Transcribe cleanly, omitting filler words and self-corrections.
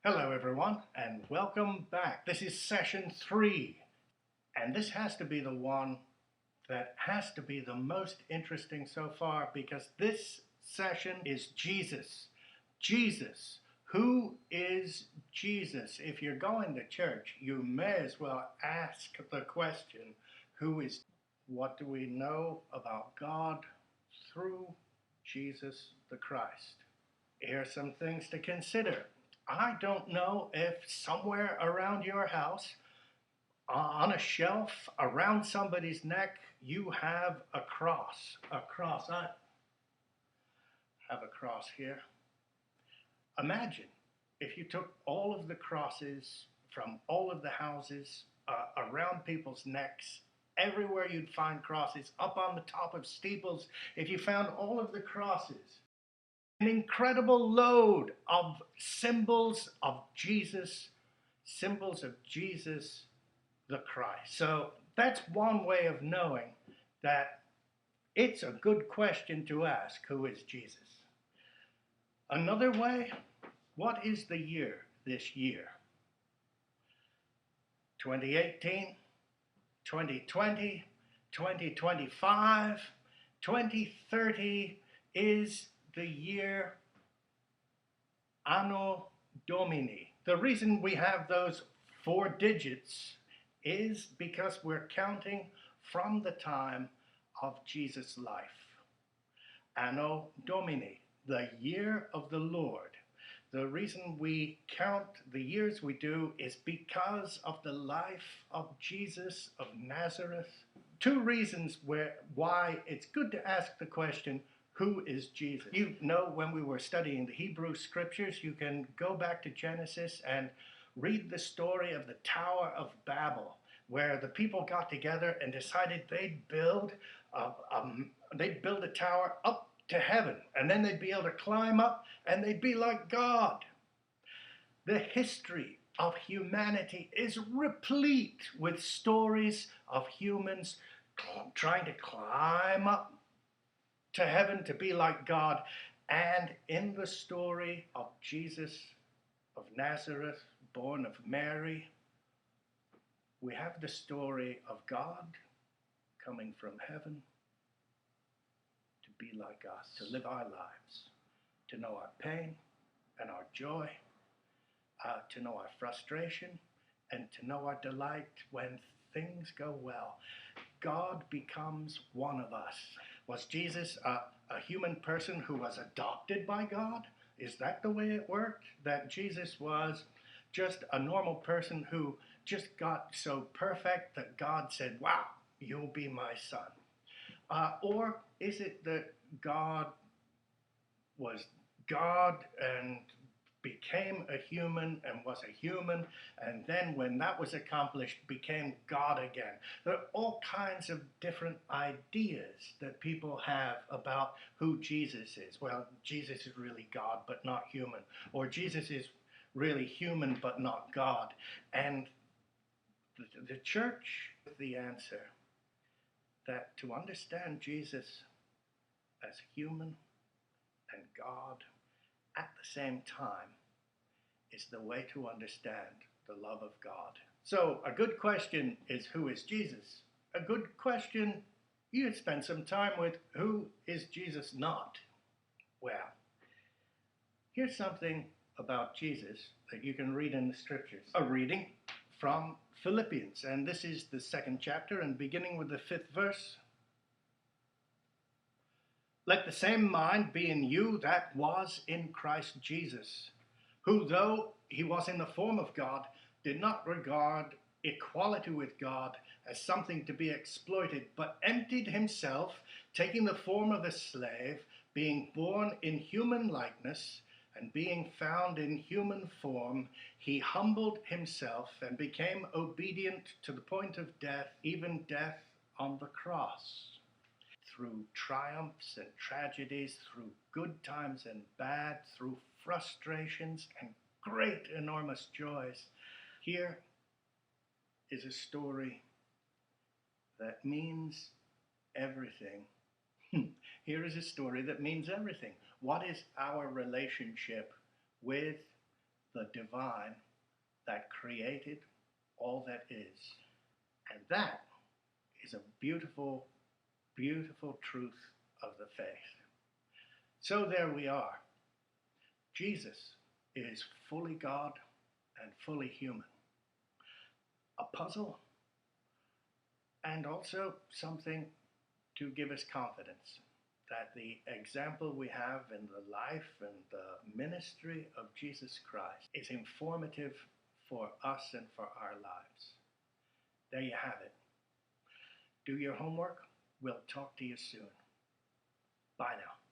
Hello, everyone, and welcome back. This is session 3, and this has to be the one that has to be the most interesting so far because this session is Jesus. Jesus. Who is Jesus? If you're going to church, you may as well ask the question, who is? What do we know about God through Jesus the Christ? Here are some things to consider. I don't know if somewhere around your house, on a shelf, around somebody's neck, you have a cross. A cross. I have a cross here. Imagine if you took all of the crosses from all of the houses around people's necks, everywhere you'd find crosses, up on the top of steeples, if you found all of the crosses, an incredible load of symbols of Jesus the Christ. So that's one way of knowing that it's a good question to ask, who is Jesus? Another way, what is the year this year? 2018, 2020, 2025, 2030 is the year Anno Domini. The reason we have those 4 digits is because we're counting from the time of Jesus' life. Anno Domini, the year of the Lord. The reason we count the years we do is because of the life of Jesus of Nazareth. 2 reasons why it's good to ask the question, who is Jesus? You know, when we were studying the Hebrew scriptures, you can go back to Genesis and read the story of the Tower of Babel, where the people got together and decided they'd build a tower up to heaven, and then they'd be able to climb up and they'd be like God. The history of humanity is replete with stories of humans trying to climb up to heaven to be like God. And in the story of Jesus of Nazareth, born of Mary, we have the story of God coming from heaven to be like us, to live our lives, to know our pain and our joy, to know our frustration and to know our delight when things go well. God becomes one of us. Was Jesus a human person who was adopted by God? Is that the way it worked? That Jesus was just a normal person who just got so perfect that God said, wow, you'll be my son? Or is it that God was God and became a human and was a human, and then when that was accomplished, became God again? There are all kinds of different ideas that people have about who Jesus is. Well, Jesus is really God, but not human. Or Jesus is really human, but not God. And the church, the answer that to understand Jesus as human and God at the same time is the way to understand the love of God. So a good question is, who is Jesus? A good question you'd spend some time with, who is Jesus not? Well, here's something about Jesus that you can read in the scriptures. A reading from Philippians, and this is the 2nd chapter, and beginning with the 5th verse. Let the same mind be in you that was in Christ Jesus, who, though he was in the form of God, did not regard equality with God as something to be exploited, but emptied himself, taking the form of a slave, being born in human likeness, and being found in human form, he humbled himself and became obedient to the point of death, even death on the cross. Through triumphs and tragedies, through good times and bad, through frustrations and great, enormous joys, here is a story that means everything. Here is a story that means everything. What is our relationship with the divine that created all that is. And that is a beautiful, beautiful truth of the faith. So there we are. Jesus is fully God and fully human. A puzzle, and also something to give us confidence that the example we have in the life and the ministry of Jesus Christ is informative for us and for our lives. There you have it. Do your homework. We'll talk to you soon. Bye now.